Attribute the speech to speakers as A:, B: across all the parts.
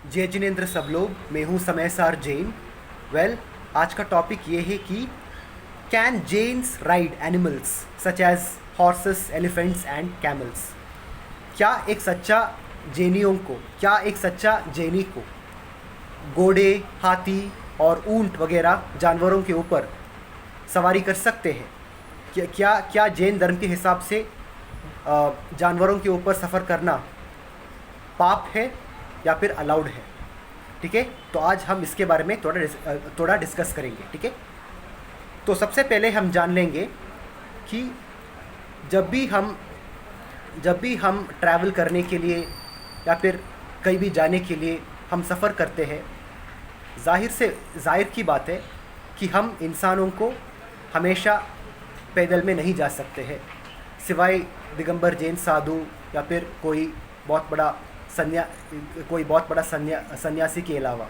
A: जय जिनेन्द्र सब लोग, मैं हूँ समय सार जैन। वेल, आज का टॉपिक ये है कि can Jains ride animals such as horses, elephants and camels. क्या एक सच्चा जैनी को घोड़े, हाथी और ऊंट वगैरह जानवरों के ऊपर सवारी कर सकते हैं? क्या जैन धर्म के हिसाब से जानवरों के ऊपर सफ़र करना पाप है या फिर अलाउड है? ठीक है, तो आज हम इसके बारे में थोड़ा डिस्कस करेंगे। ठीक है, तो सबसे पहले हम जान लेंगे कि जब भी हम ट्रैवल करने के लिए या फिर कहीं भी जाने के लिए हम सफ़र करते हैं, जाहिर की बात है कि हम इंसानों को हमेशा पैदल में नहीं जा सकते हैं, सिवाय दिगंबर जैन साधु या फिर कोई बहुत बड़ा सन्यासी के अलावा।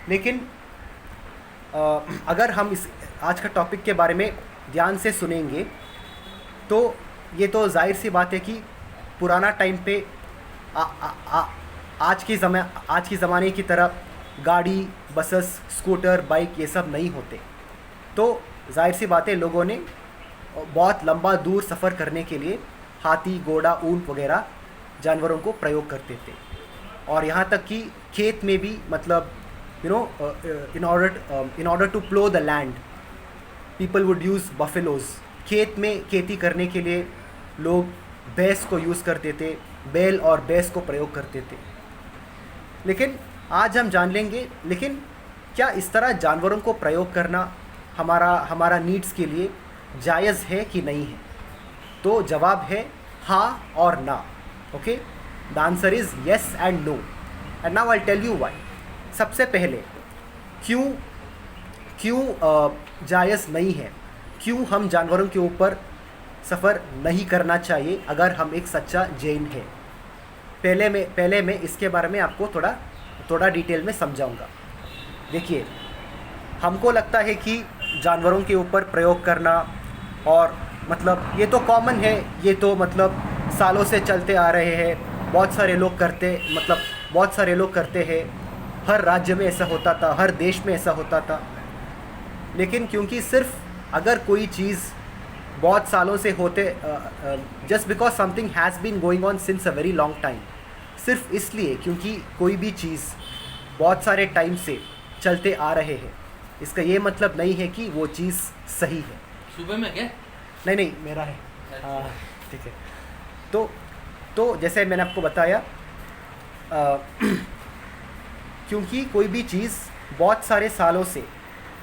A: लेकिन अगर हम इस आज का टॉपिक के बारे में ध्यान से सुनेंगे तो ये तो जाहिर सी बात है कि पुराना टाइम पे आज की ज़माने की तरह गाड़ी, बसेस, स्कूटर, बाइक ये सब नहीं होते। तो जाहिर सी बात है, लोगों ने बहुत लंबा दूर सफ़र करने के लिए हाथी, घोड़ा, ऊंट वगैरह जानवरों को प्रयोग करते थे। और यहाँ तक कि खेत में भी, मतलब in order to plough the land people would use buffaloes. खेत में खेती करने के लिए लोग भैंस को यूज़ करते थे, बैल और भैंस को प्रयोग करते थे। लेकिन आज हम जान लेंगे, लेकिन क्या इस तरह जानवरों को प्रयोग करना हमारा नीड्स के लिए जायज़ है कि नहीं है? तो जवाब है हाँ और ना। Okay, the answer is yes and no, and now I tell you why. सबसे पहले क्यों जायज़ नहीं है, क्यों हम जानवरों के ऊपर सफ़र नहीं करना चाहिए अगर हम एक सच्चा जैन है। पहले मैं इसके बारे में आपको थोड़ा डिटेल में समझाऊंगा। देखिए, हमको लगता है कि जानवरों के ऊपर प्रयोग करना, और मतलब ये तो कॉमन है, ये तो मतलब सालों से चलते आ रहे हैं, बहुत सारे लोग करते हैं। हर राज्य में ऐसा होता था, हर देश में ऐसा होता था। लेकिन क्योंकि सिर्फ अगर कोई चीज़ बहुत सालों से होते, just because something has been going on since a very long time, सिर्फ इसलिए क्योंकि कोई भी चीज़ बहुत सारे टाइम से चलते आ रहे हैं, इसका ये मतलब नहीं है कि वो चीज़ सही है।
B: सुबह में क्या?
A: नहीं, मेरा है। ठीक है, तो जैसे मैंने आपको बताया, क्योंकि कोई भी चीज़ बहुत सारे सालों से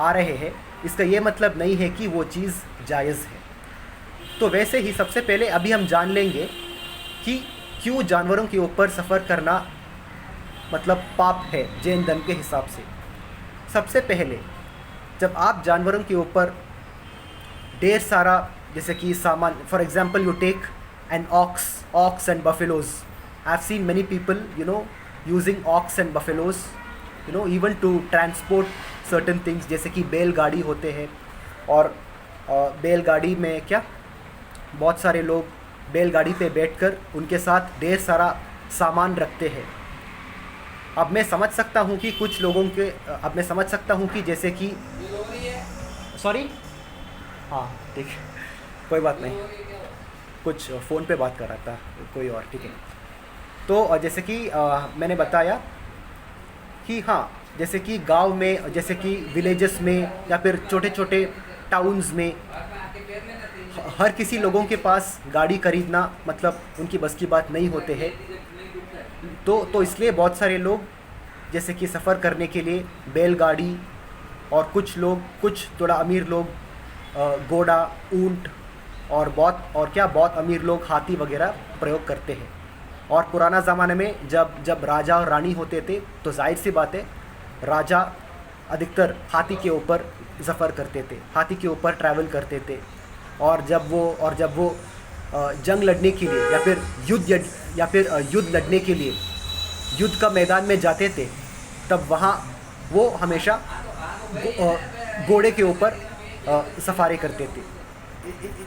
A: आ रहे हैं, इसका ये मतलब नहीं है कि वो चीज़ जायज़ है। तो वैसे ही सबसे पहले अभी हम जान लेंगे कि क्यों जानवरों के ऊपर सफ़र करना मतलब पाप है जैन धर्म के हिसाब से। सबसे पहले, जब आप जानवरों के ऊपर ढेर सारा, जैसे कि सामान, for example you take an ox and buffaloes. I have seen many people using ox and buffaloes even to transport certain things, जैसे कि बैलगाड़ी होते हैं। और बैलगाड़ी में क्या, बहुत सारे लोग बैलगाड़ी पे बैठकर उनके साथ ढेर सारा सामान रखते हैं। अब मैं समझ सकता हूँ कि जैसे कि, सॉरी, हाँ ठीक है, कोई बात नहीं, कुछ फ़ोन पे बात कर रहा था कोई और। ठीक है, तो जैसे कि मैंने बताया कि हाँ, जैसे कि गांव में, जैसे कि विलेजेस में या फिर छोटे छोटे टाउन्स में, हर किसी लोगों के पास गाड़ी खरीदना मतलब उनकी बस की बात नहीं होते हैं। तो इसलिए बहुत सारे लोग जैसे कि सफ़र करने के लिए बैलगाड़ी, और कुछ थोड़ा अमीर लोग घोड़ा, ऊंट, और बहुत अमीर लोग हाथी वगैरह प्रयोग करते हैं। और पुराना ज़माने में जब राजा और रानी होते थे, तो जाहिर सी बात है, राजा अधिकतर हाथी के ऊपर सफ़र करते थे, हाथी के ऊपर ट्रैवल करते थे। और जब वो जंग लड़ने के लिए या फिर युद्ध लड़ने के लिए युद्ध का मैदान में जाते थे, तब वहाँ वो हमेशा घोड़े के ऊपर सफारी करते थे।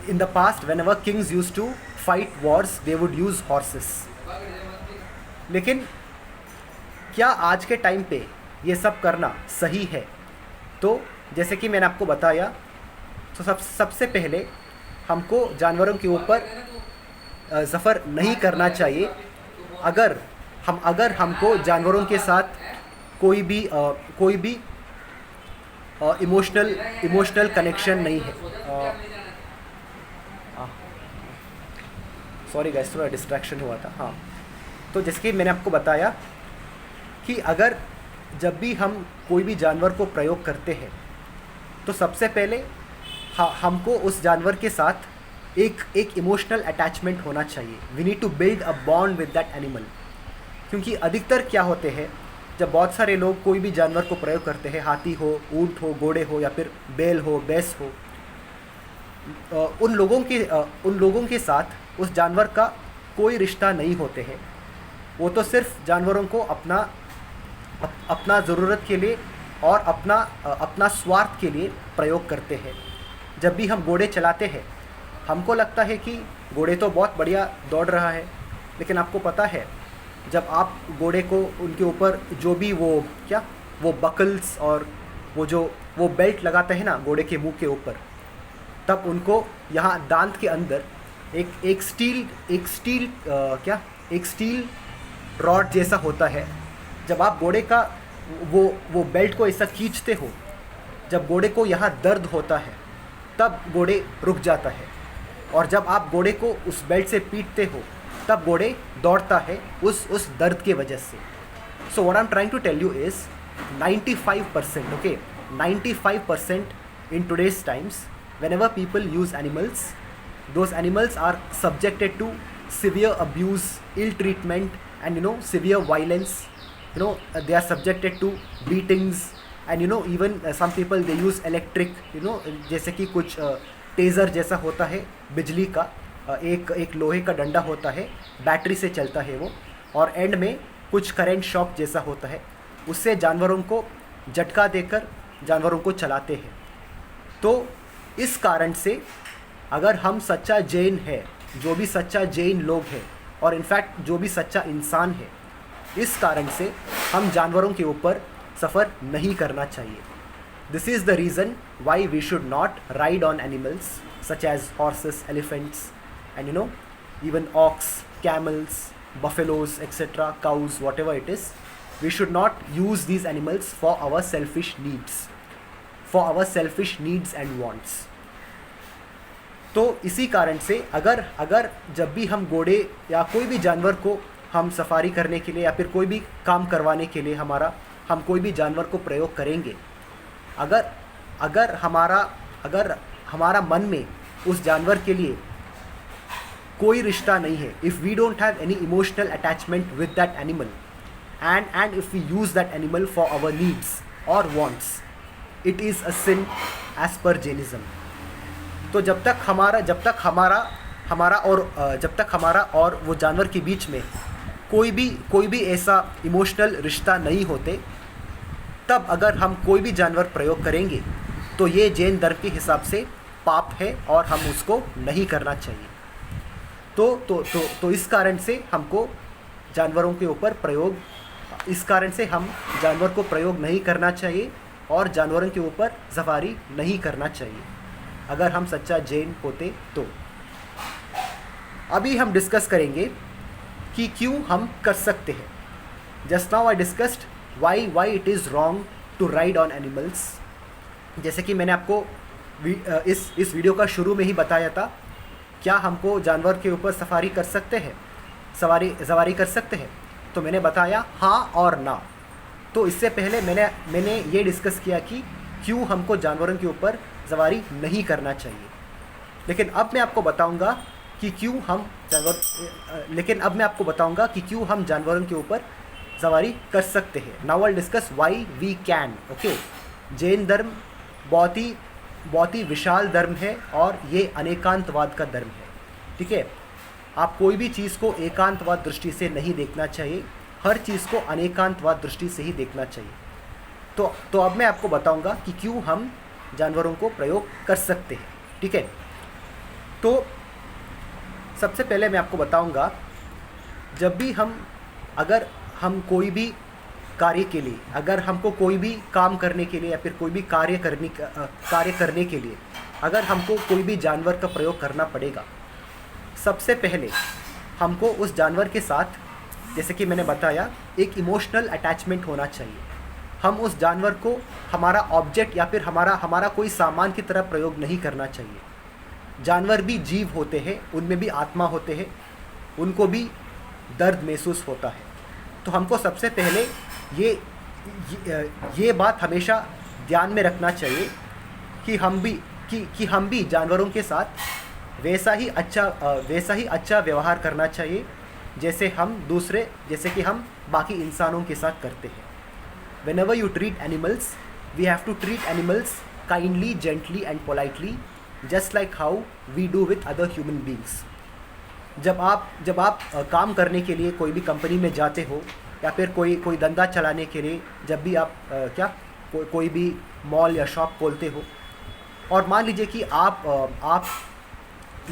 A: In the past, whenever kings used to fight wars, they would use horses. लेकिन क्या आज के टाइम पे ये सब करना सही है? तो जैसे कि मैंने आपको बताया, तो सबसे पहले हमको जानवरों के ऊपर सफ़र नहीं करना चाहिए अगर हमको जानवरों के साथ कोई भी इमोशनल कनेक्शन नहीं है। सॉरी गाइस, थोड़ा डिस्ट्रैक्शन हुआ था। हाँ, तो जैसे कि मैंने आपको बताया कि अगर जब भी हम कोई भी जानवर को प्रयोग करते हैं तो सबसे पहले हमको उस जानवर के साथ एक इमोशनल अटैचमेंट होना चाहिए। We need to build a bond with that animal. क्योंकि अधिकतर क्या होते हैं, जब बहुत सारे लोग कोई भी जानवर को प्रयोग करते हैं, हाथी हो, ऊंट हो, घोड़े हो या फिर बैल हो, भैंस हो, उन लोगों के साथ उस जानवर का कोई रिश्ता नहीं होते हैं। वो तो सिर्फ जानवरों को अपना ज़रूरत के लिए और अपना स्वार्थ के लिए प्रयोग करते हैं। जब भी हम घोड़े चलाते हैं, हमको लगता है कि घोड़े तो बहुत बढ़िया दौड़ रहा है, लेकिन आपको पता है जब आप घोड़े को उनके ऊपर जो भी वो बकल्स और वो बेल्ट लगाते हैं ना घोड़े के मुंह के ऊपर, तब उनको यहाँ दांत के अंदर एक स्टील रॉड जैसा होता है। जब आप घोड़े का वो बेल्ट को ऐसा खींचते हो, जब घोड़े को यहाँ दर्द होता है तब घोड़े रुक जाता है, और जब आप घोड़े को उस बेल्ट से पीटते हो तब घोड़े दौड़ता है उस दर्द के वजह से। So what I am trying to tell you is 95%, okay, 95% in today's times, whenever people use animals, those animals are subjected to severe abuse, ill treatment, and severe violence. They are subjected to beatings, and even some people they use electric, जैसे कि कुछ Taisor जैसा होता है बिजली का, एक लोहे का डंडा होता है, बैटरी से चलता है वो, और एंड में कुछ करंट शॉक जैसा होता है, उससे जानवरों को झटका देकर जानवरों को चलाते हैं। तो इस कारण से अगर हम सच्चा जैन है, जो भी सच्चा जैन लोग हैं, और इनफैक्ट जो भी सच्चा इंसान है, इस कारण से हम जानवरों के ऊपर सफ़र नहीं करना चाहिए। This is the reason why we should not ride on animals such as horses, elephants, and even ox, camels, buffaloes, etc., cows, whatever it is. We should not use these animals for our selfish needs and wants. तो इसी कारण से अगर जब भी हम घोड़े या कोई भी जानवर को हम सफारी करने के लिए या फिर कोई भी काम करवाने के लिए हम कोई भी जानवर को प्रयोग करेंगे, अगर हमारा मन में उस जानवर के लिए कोई रिश्ता नहीं है, if we don't have any emotional attachment with that animal, and if we use that animal for our needs और wants, it is a sin as per Jainism. तो जब तक हमारा और वो जानवर के बीच में कोई भी ऐसा इमोशनल रिश्ता नहीं होते, तब अगर हम कोई भी जानवर प्रयोग करेंगे तो ये जैन धर्म के हिसाब से पाप है और हम उसको नहीं करना चाहिए। तो इस कारण से हमको जानवरों के ऊपर हम जानवर को प्रयोग नहीं करना चाहिए और जानवरों के ऊपर सवारी नहीं करना चाहिए अगर हम सच्चा जैन होते तो। अभी हम डिस्कस करेंगे कि क्यों हम कर सकते हैं। Just now I discussed why it is wrong to ride on animals. जैसे कि मैंने आपको इस वीडियो का शुरू में ही बताया था, क्या हमको जानवर के ऊपर सवारी कर सकते हैं, सवारी कर सकते हैं? तो मैंने बताया हाँ और ना। तो इससे पहले मैंने ये डिस्कस किया कि क्यों हमको जानवरों के ऊपर सवारी नहीं करना चाहिए। लेकिन अब मैं आपको बताऊंगा कि क्यों हम जानवरों के ऊपर सवारी कर सकते हैं। Now I discuss why we can. Okay, Jain धर्म बहुत ही विशाल धर्म है और ये अनेकांतवाद का धर्म है। ठीक है, आप कोई भी चीज़ को एकांतवाद दृष्टि से नहीं देखना चाहिए, हर चीज़ को अनेकांतवाद दृष्टि से ही देखना चाहिए। तो अब मैं आपको बताऊंगा कि क्यों हम जानवरों को प्रयोग कर सकते हैं। ठीक है, तो सबसे पहले मैं आपको बताऊंगा, जब भी अगर हम कोई भी कार्य के लिए, अगर हमको कोई भी काम करने के लिए या फिर कोई भी कार्य करने के लिए अगर हमको कोई भी जानवर का प्रयोग करना पड़ेगा, सबसे पहले हमको उस जानवर के साथ, जैसे कि मैंने बताया, एक इमोशनल अटैचमेंट होना चाहिए। हम उस जानवर को हमारा ऑब्जेक्ट या फिर हमारा कोई सामान की तरह प्रयोग नहीं करना चाहिए। जानवर भी जीव होते हैं, उनमें भी आत्मा होते हैं, उनको भी दर्द महसूस होता है। तो हमको सबसे पहले ये बात हमेशा ध्यान में रखना चाहिए कि हम भी जानवरों के साथ वैसा ही अच्छा व्यवहार करना चाहिए जैसे कि हम बाकी इंसानों के साथ करते हैं। Whenever you treat animals, we have to treat animals kindly, gently and politely, just like how we do with other human beings. जब आप काम करने के लिए कोई भी कंपनी में जाते हो या फिर कोई धंधा चलाने के लिए, जब भी आप कोई भी मॉल या शॉप खोलते हो, और मान लीजिए कि आप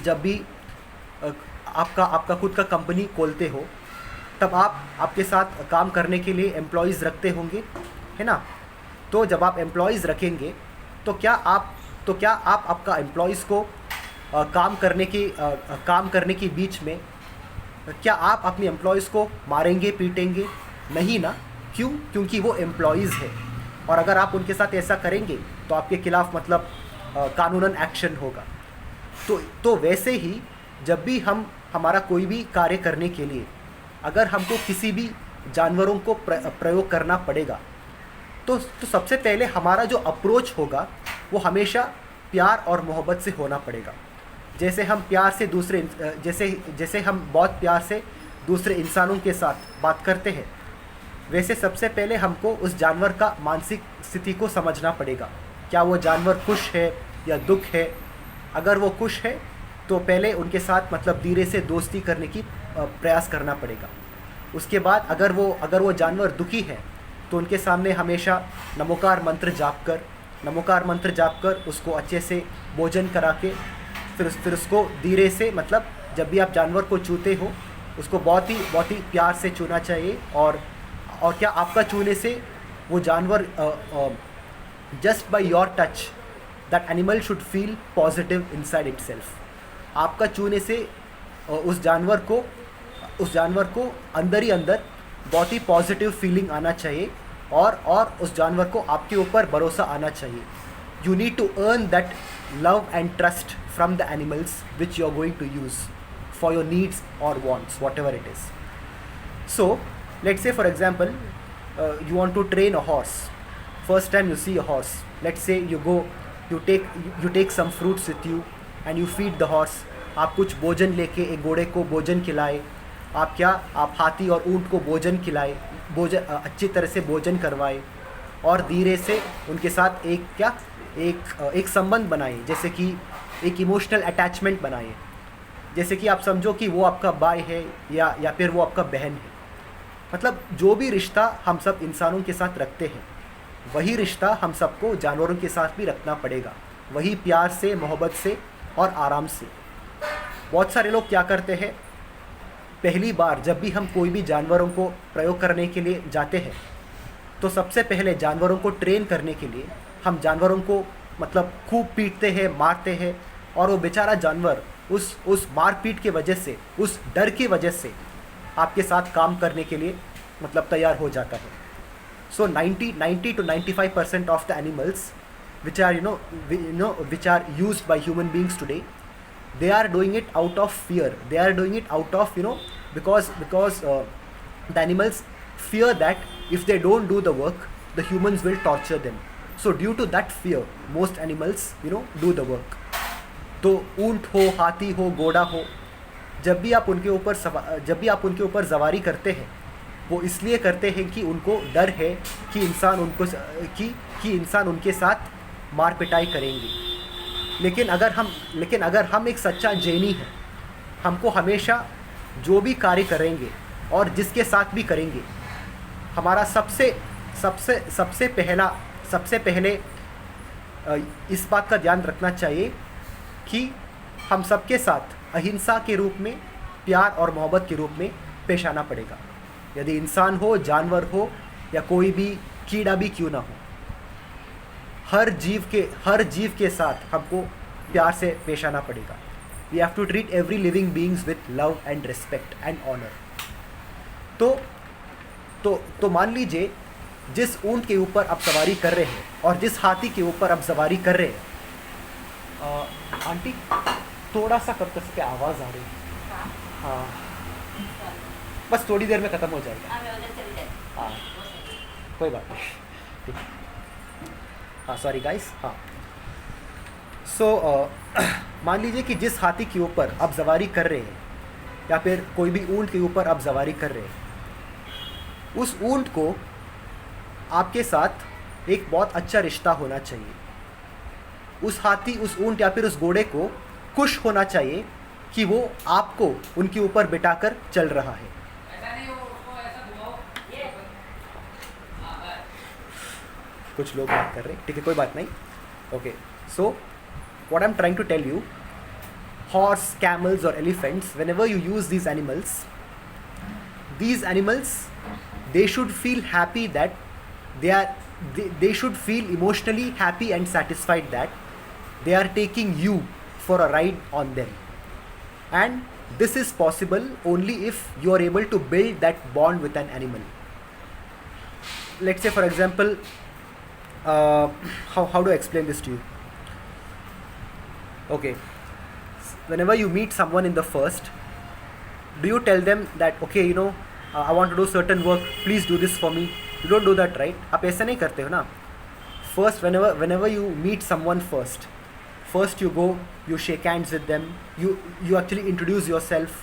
A: जब भी आपका खुद का कंपनी खोलते हो, तब आपके साथ काम करने के लिए एम्प्लॉयज़ रखते होंगे, है ना। तो जब आप एम्प्लॉयज़ रखेंगे तो क्या आप आपका एम्प्लॉयज़ को काम करने के बीच में क्या आप अपने एम्प्लॉयज़ को मारेंगे, पीटेंगे? नहीं ना। क्यों? क्योंकि वो एम्प्लॉयज़ है, और अगर आप उनके साथ ऐसा करेंगे तो आपके खिलाफ़ मतलब कानूनन एक्शन होगा। तो वैसे ही जब भी हमारा कोई भी कार्य करने के लिए अगर हमको किसी भी जानवरों को प्रयोग करना पड़ेगा, तो सबसे पहले हमारा जो अप्रोच होगा वो हमेशा प्यार और मोहब्बत से होना पड़ेगा। जैसे हम बहुत प्यार से दूसरे इंसानों के साथ बात करते हैं, वैसे सबसे पहले हमको उस जानवर का मानसिक स्थिति को समझना पड़ेगा। क्या वो जानवर खुश है या दुख है? अगर वो खुश है तो पहले उनके साथ मतलब धीरे से दोस्ती करने की प्रयास करना पड़ेगा। उसके बाद अगर वो जानवर दुखी है तो उनके सामने हमेशा नमोकार मंत्र जाप कर उसको अच्छे से भोजन करा के फिर उसको धीरे से, मतलब जब भी आप जानवर को छूते हो उसको बहुत ही प्यार से छूना चाहिए। और क्या आपका छूने से वो जानवर just by your touch that animal should feel positive inside itself. आपका छूने से उस जानवर को अंदर ही अंदर बहुत ही पॉजिटिव फीलिंग आना चाहिए, और उस जानवर को आपके ऊपर भरोसा आना चाहिए। You need to earn that love and trust from the animals which you are going to use for your needs और wants, whatever it is. So let's say for example you want to train a horse. First time you see a horse, let's say you take some fruits with you and you feed the horse. आप कुछ भोजन लेके एक घोड़े को भोजन खिलाए, आप हाथी और ऊंट को भोजन खिलाए, अच्छी तरह से भोजन करवाए, और धीरे से उनके साथ एक संबंध बनाए, जैसे कि एक इमोशनल अटैचमेंट बनाए। जैसे कि आप समझो कि वो आपका भाई है या फिर वो आपका बहन है। मतलब जो भी रिश्ता हम सब इंसानों के साथ रखते हैं, वही रिश्ता हम सबको जानवरों के साथ भी रखना पड़ेगा, वही प्यार से, मोहब्बत से और आराम से। बहुत सारे लोग क्या करते हैं, पहली बार जब भी हम कोई भी जानवरों को प्रयोग करने के लिए जाते हैं, तो सबसे पहले जानवरों को ट्रेन करने के लिए हम जानवरों को मतलब खूब पीटते हैं, मारते हैं, और वो बेचारा जानवर उस मारपीट के वजह से, उस डर की वजह से आपके साथ काम करने के लिए मतलब तैयार हो जाता है। सो 90 to 95% of the animals which are used by human beings today, they are doing it out of fear. They are doing it out of because the animals fear that if they don't do the work, the humans will torture them. So due to that fear, most animals do the work. तो ऊंट हो, हाथी हो, घोड़ा हो, जब भी आप उनके ऊपर सवारी करते हैं, वो इसलिए करते हैं कि उनको डर है कि इंसान उनके साथ मार पिटाई करेंगे। लेकिन अगर हम एक सच्चा जैनी हैं, हमको हमेशा जो भी कार्य करेंगे और जिसके साथ भी करेंगे, हमारा सबसे पहले इस बात का ध्यान रखना चाहिए कि हम सबके साथ अहिंसा के रूप में, प्यार और मोहब्बत के रूप में पेश आना पड़ेगा। यदि इंसान हो, जानवर हो या कोई भी कीड़ा भी क्यों ना हो, हर जीव के साथ हमको प्यार से पेश आना पड़ेगा. We have to treat every living beings with love and respect and honour. तो मान लीजिए जिस ऊंट के ऊपर आप सवारी कर रहे हैं और जिस हाथी के ऊपर आप सवारी कर रहे हैं, आंटी थोड़ा सा कर सके आवाज़ आ रही है. हाँ बस थोड़ी देर में ख़त्म हो जाएगा. हाँ कोई बात नहीं, ठीक. हाँ सॉरी गाइस. हाँ सो मान लीजिए कि जिस हाथी के ऊपर आप सवारी कर रहे हैं या फिर कोई भी ऊंट के ऊपर आप सवारी कर रहे हैं, उस ऊंट को आपके साथ एक बहुत अच्छा रिश्ता होना चाहिए. उस हाथी, उस ऊंट या फिर उस घोड़े को खुश होना चाहिए कि वो आपको उनके ऊपर बिठाकर चल रहा है. कुछ लोग बात कर रहे हैं, ठीक है कोई बात नहीं. Okay so what I'm trying to tell you, horse, camels or elephants, whenever you use these animals, they should feel happy that they should feel emotionally happy and satisfied that they are taking you for a ride on them. And this is possible only if you are able to build that bond with an animal. Let's say for example, how do I explain this to you? Okay, whenever you meet someone in the first, do you tell them that okay, I want to do certain work, please do this for me? You don't do that, right? आप ऐसा नहीं करते हो ना. First, whenever you meet someone first you go, you shake hands with them, you actually introduce yourself,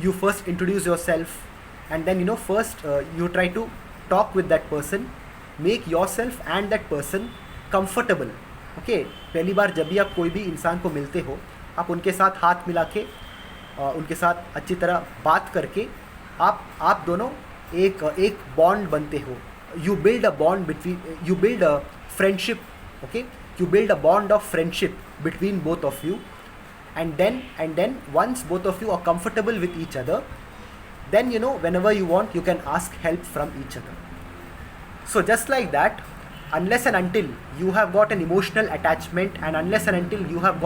A: you first introduce yourself, and then first you try to talk with that person, make yourself and that person comfortable. Okay पहली बार जब भी आप कोई भी इंसान को मिलते हो, आप उनके साथ हाथ मिला के उनके साथ अच्छी तरह बात करके आप दोनों एक बॉन्ड बनते हो. You build a bond between, you build a friendship. Okay you build a bond of friendship between both of you, and then once both of you are comfortable with each other, then whenever you want you can ask help from each other. So just like that, unless and until you have got an emotional attachment and unless and until you have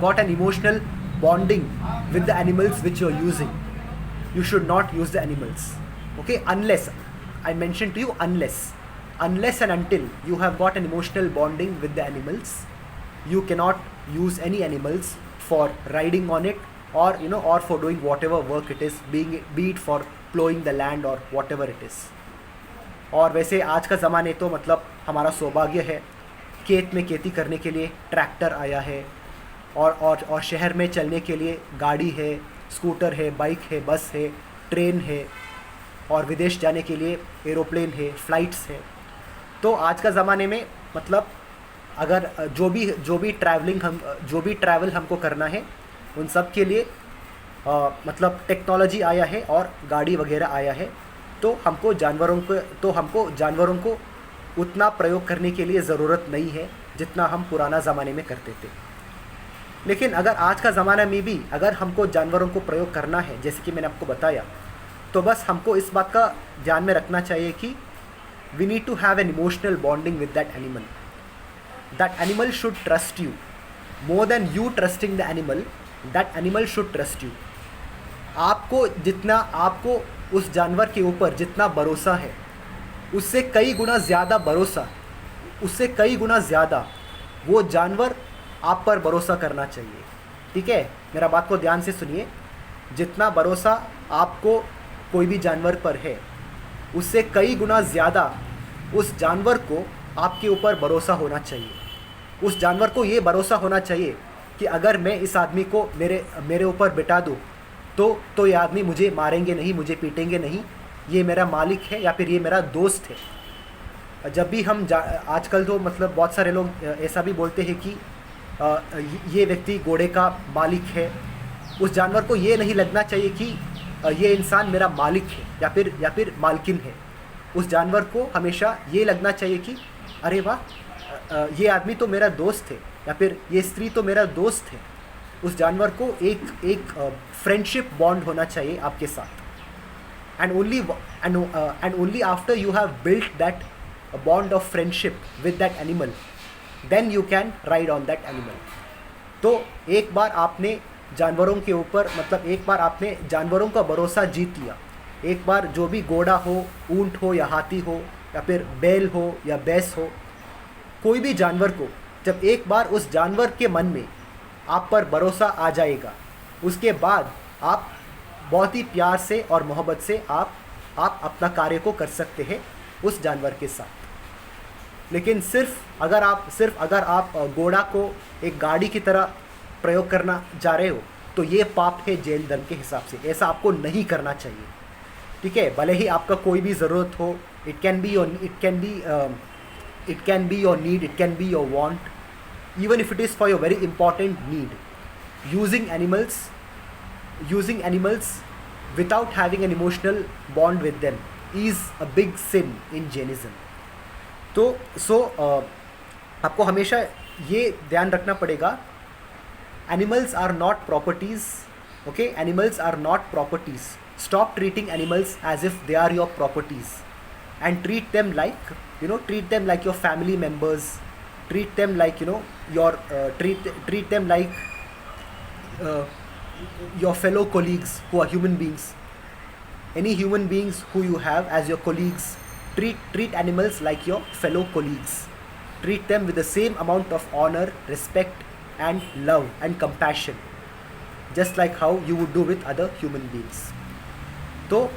A: got an emotional bonding with the animals which you are using, you should not use the animals. Okay, unless, I mentioned to you, unless and until you have got an emotional bonding with the animals, you cannot use any animals for riding on it or or for doing whatever work it is, be it for plowing the land or whatever it is. और वैसे आज का ज़माने तो मतलब हमारा सौभाग्य है, खेत में खेती करने के लिए ट्रैक्टर आया है और शहर में चलने के लिए गाड़ी है, स्कूटर है, बाइक है, बस है, ट्रेन है, और विदेश जाने के लिए एरोप्लेन है, फ़्लाइट्स है. तो आज का ज़माने में मतलब अगर जो भी ट्रैवल हमको करना है, उन सब के लिए मतलब टेक्नोलॉजी आया है और गाड़ी वगैरह आया है. तो हमको जानवरों को उतना प्रयोग करने के लिए ज़रूरत नहीं है जितना हम पुराना ज़माने में करते थे. लेकिन अगर आज का ज़माना में भी अगर हमको जानवरों को प्रयोग करना है, जैसे कि मैंने आपको बताया, तो बस हमको इस बात का ध्यान में रखना चाहिए कि we need to have an emotional bonding with that animal. That animal should trust you more than you trusting the animal. That animal should trust you. आपको उस जानवर के ऊपर जितना भरोसा है, उससे कई गुना ज़्यादा वो जानवर आप पर भरोसा करना चाहिए. ठीक है, मेरा बात को ध्यान से सुनिए. जितना भरोसा आपको कोई भी जानवर पर है, उससे कई गुना ज़्यादा उस जानवर को आपके ऊपर भरोसा होना चाहिए. उस जानवर को ये भरोसा होना चाहिए कि अगर मैं इस आदमी को मेरे ऊपर बिठा दूँ तो ये आदमी मुझे मारेंगे नहीं, मुझे पीटेंगे नहीं, ये मेरा मालिक है या फिर ये मेरा दोस्त है. जब भी हम आजकल तो मतलब बहुत सारे लोग ऐसा भी बोलते हैं कि ये व्यक्ति घोड़े का मालिक है. उस जानवर को ये नहीं लगना चाहिए कि ये इंसान मेरा मालिक है या फिर मालकिन है. उस जानवर को हमेशा ये लगना चाहिए कि अरे वाह, ये आदमी तो मेरा दोस्त है या फिर ये स्त्री तो मेरा दोस्त है. उस जानवर को एक फ्रेंडशिप बॉन्ड होना चाहिए आपके साथ. And and only after you have built that bond of friendship with that animal, then you can ride on that animal. तो एक बार आपने जानवरों के ऊपर, मतलब एक बार आपने जानवरों का भरोसा जीत लिया, एक बार जो भी घोड़ा हो, ऊंट हो या हाथी हो या फिर बैल हो या भैंस हो, कोई भी जानवर को जब एक बार उस जानवर के मन में आप पर भरोसा आ जाएगा, उसके बाद आप बहुत ही प्यार से और मोहब्बत से आप अपना कार्य को कर सकते हैं उस जानवर के साथ। लेकिन सिर्फ अगर आप घोड़ा को एक गाड़ी की तरह प्रयोग करना जा रहे हो, तो ये पाप है जैन धर्म के हिसाब से, ऐसा आपको नहीं करना चाहिए, ठीक है। भले ही आपका कोई भी ज़रूरत हो, it can be your need, it can be your want, even if it is for your very important need. Using animals without having an emotional bond with them is a big sin in Jainism. तो आपको हमेशा ये ध्यान रखना पड़ेगा, animals are not properties, okay? Animals are not properties. Stop treating animals as if they are your properties and treat them like your family members. Treat them like treat them like your fellow colleagues who are human beings. Any human beings who you have as your colleagues, treat animals like your fellow colleagues. Treat them with the same amount of honor, respect and love and compassion, just like how you would do with other human beings. तो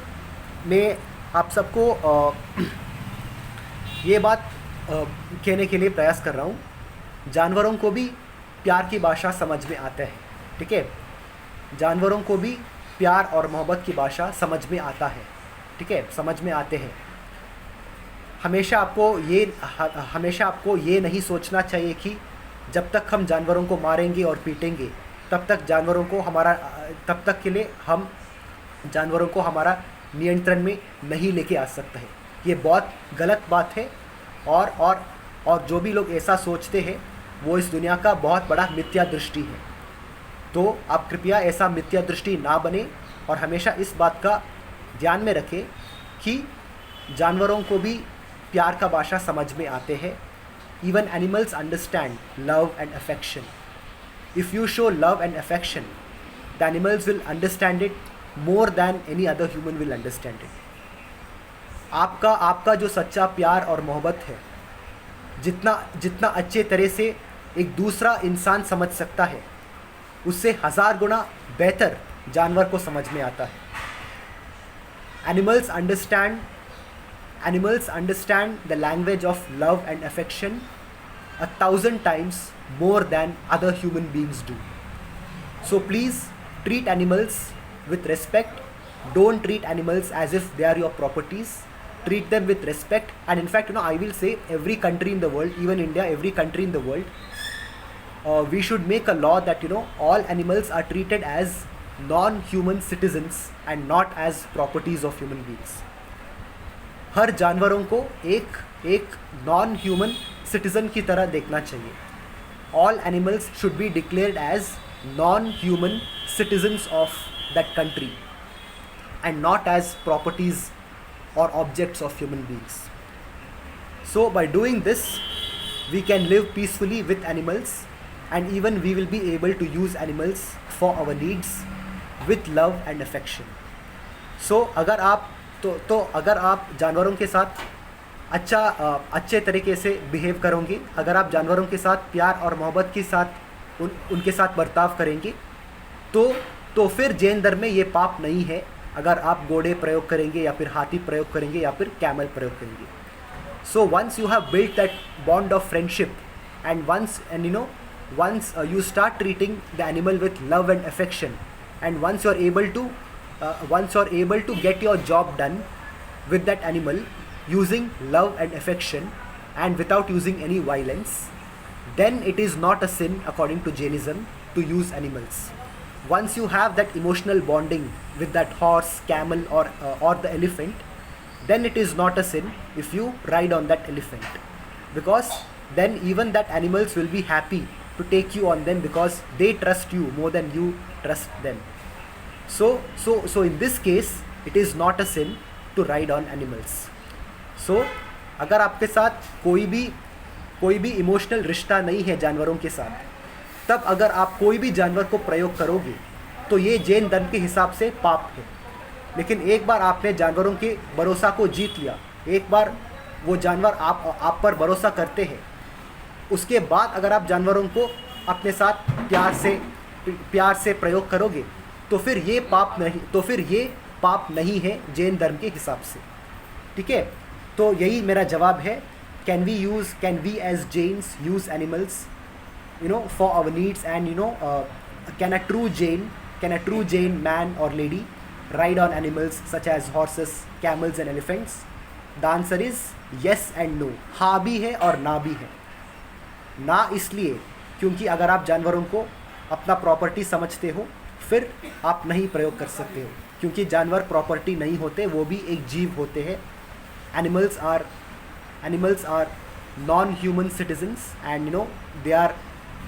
A: मैं आप सबको ये बात कहने के लिए प्रयास कर रहा हूँ, जानवरों को भी प्यार की भाषा समझ में आता है, ठीक है। जानवरों को भी प्यार और मोहब्बत की भाषा समझ में आता है, ठीक है, समझ में आते हैं। हमेशा आपको ये नहीं सोचना चाहिए कि जब तक हम जानवरों को मारेंगे और पीटेंगे तब तक के लिए हम जानवरों को हमारा नियंत्रण में नहीं लेके आ सकते हैं। ये बहुत गलत बात है और जो भी लोग ऐसा सोचते हैं वो इस दुनिया का बहुत बड़ा मिथ्या दृष्टि है। तो आप कृपया ऐसा मिथ्या दृष्टि ना बने और हमेशा इस बात का ध्यान में रखें कि जानवरों को भी प्यार का भाषा समझ में आते हैं। Even animals understand love and affection. If you show love and affection, the animals will understand it more than any other human will understand it. आपका जो सच्चा प्यार और मोहब्बत है, जितना अच्छे तरह से एक दूसरा इंसान समझ सकता है, उससे 1000 गुना बेहतर जानवर को समझ में आता है. Animals understand the language of love and affection 1000 times more than other human beings do. So please treat animals with respect. Don't treat animals as if they are your properties. Treat them with respect. And in fact, I will say every country in the world, even India, every country in the world, we should make a law that all animals are treated as non-human citizens and not as properties of human beings. हर जानवरों को एक non-human citizen की तरह देखना चाहिए. All animals should be declared as non-human citizens of that country and not as properties or objects of human beings. So by doing this, we can live peacefully with animals, and even we will be able to use animals for our needs with love and affection. So अगर आप जानवरों के साथ अच्छे तरीके से behave करोगे, अगर आप जानवरों के साथ प्यार और मोहब्बत के साथ उनके साथ बर्ताव करेंगे, तो फिर जैन धर्म में ये पाप नहीं है अगर आप घोड़े प्रयोग करेंगे या फिर हाथी प्रयोग करेंगे या फिर कैमल प्रयोग करेंगे. So once you have built that bond of friendship, and once you start treating the animal with love and affection, and once you are able to get your job done with that animal using love and affection and without using any violence, then it is not a sin according to Jainism to use animals. Once you have that emotional bonding with that horse, camel or the elephant, then it is not a sin if you ride on that elephant, because then even that animals will be happy to take you on them because they trust you more than you trust them. So in this case, it is not a sin to ride on animals. So अगर आपके साथ कोई भी emotional रिश्ता नहीं है जानवरों के साथ, तब अगर आप कोई भी जानवर को प्रयोग करोगे तो ये जैन धर्म के हिसाब से पाप है। लेकिन एक बार आपने जानवरों के भरोसा को जीत लिया, एक बार वो जानवर आप पर भरोसा करते हैं, उसके बाद अगर आप जानवरों को अपने साथ प्यार से प्रयोग करोगे तो फिर ये पाप नहीं है जैन धर्म के हिसाब से। ठीक है, तो यही मेरा जवाब है। Can we as Jains use animals for our needs, and can a true Jain man or lady ride on animals such as horses, camels and elephants? The answer is yes and no. हाँ भी है और ना भी है। ना इसलिए क्योंकि अगर आप जानवरों को अपना प्रॉपर्टी समझते हो फिर आप नहीं प्रयोग कर सकते हो, क्योंकि जानवर प्रॉपर्टी नहीं होते, वो भी एक जीव होते हैं। Animals are non-human citizens, and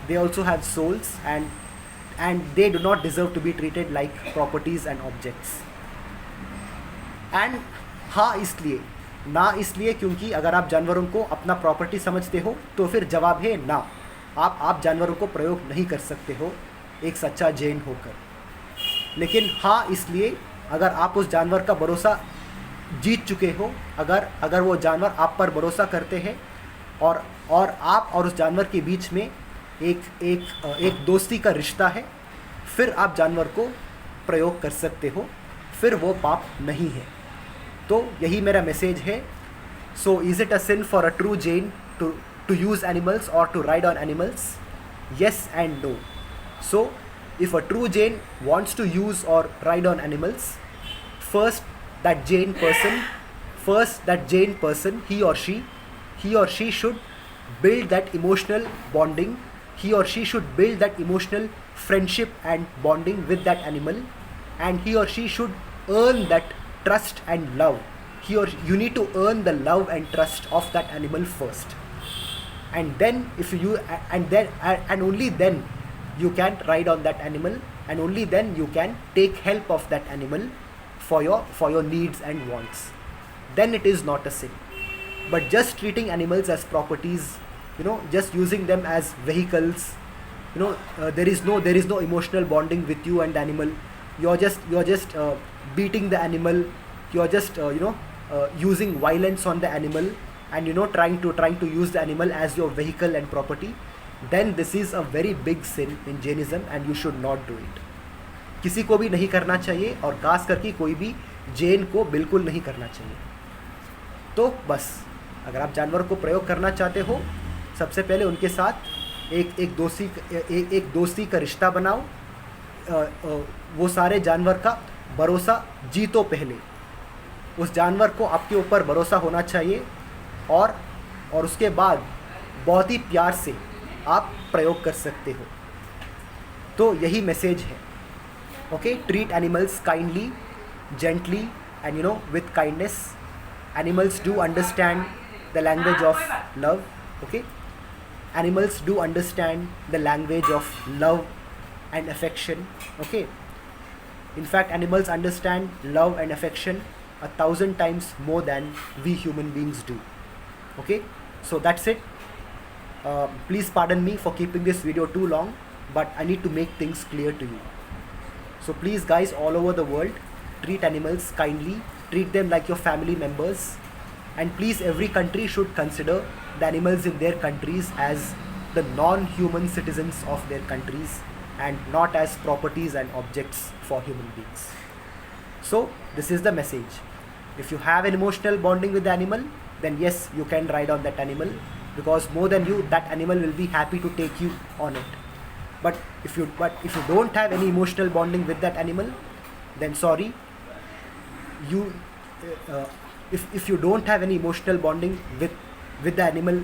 A: they also have souls, and they do not deserve to be treated like properties and objects. And हाँ इसलिए, ना इसलिए क्योंकि अगर आप जानवरों को अपना प्रॉपर्टी समझते हो तो फिर जवाब है ना, आप जानवरों को प्रयोग नहीं कर सकते हो एक सच्चा जैन होकर। लेकिन हाँ इसलिए अगर आप उस जानवर का भरोसा जीत चुके हो, अगर वो जानवर आप पर भरोसा करते हैं और आप और उस जानवर के बीच में एक दोस्ती का रिश्ता है, फिर आप जानवर को प्रयोग कर सकते हो, फिर वो पाप नहीं है। तो यही मेरा मैसेज है। So is it a sin for a true Jain to use animals और to ride on animals? Yes and no. So if a true Jain wants to use or ride on animals, first that Jain person, he or she should build that emotional bonding. He or she should build that emotional friendship and bonding with that animal, and he or she should earn that trust and love. You need to earn the love and trust of that animal first, and then only then you can ride on that animal, and only then you can take help of that animal for your needs and wants. Then it is not a sin. But just treating animals as properties, just using them as vehicles, there is no emotional bonding with you and the animal. You're just beating the animal. You're just using violence on the animal, and trying to use the animal as your vehicle and property. Then this is a very big sin in Jainism, and you should not do it. किसी को भी नहीं करना चाहिए, और खास करके कोई भी जैन को बिल्कुल नहीं करना चाहिए। तो बस अगर आप जानवर को प्रयोग करना चाहते हो, सबसे पहले उनके साथ एक दोस्ती का रिश्ता बनाओ। वो सारे जानवर का भरोसा जीतो पहले। उस जानवर को आपके ऊपर भरोसा होना चाहिए, और उसके बाद बहुत ही प्यार से आप प्रयोग कर सकते हो। तो यही मैसेज है। Okay, treat animals kindly, gently, and with kindness. Animals do understand the language of love. Okay, animals do understand the language of love and affection. Okay, in fact animals understand love and affection 1,000 times more than we human beings do. Okay, so that's it. Please pardon me for keeping this video too long, but I need to make things clear to you. So please guys, all over the world, treat animals kindly, treat them like your family members, and please every country should consider the animals in their countries as the non-human citizens of their countries, and not as properties and objects for human beings. So this is the message. If you have an emotional bonding with the animal, then yes, you can ride on that animal, because more than you, that animal will be happy to take you on it. But if you don't have any emotional bonding with that animal, then sorry, if you don't have any emotional bonding with the animal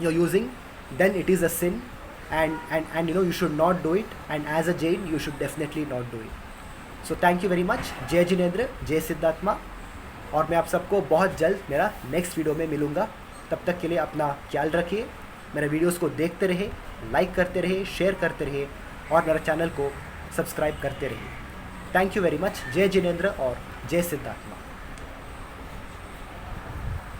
A: you're using, then it is a sin, and you should not do it, and as a Jain you should definitely not do it. So thank you very much. जय जिनेंद्र, जय सिद्धात्मा, और मैं आप सबको बहुत जल्द मेरा next video में मिलूँगा। तब तक के लिए अपना ख्याल रखिए, मेरे वीडियोस को देखते रहे, लाइक करते रहे, शेयर करते रहे, और मेरे चैनल को सब्सक्राइब करते रहिए। Thank you very much. जय जिनेंद्र और जय सिद्धार्थ।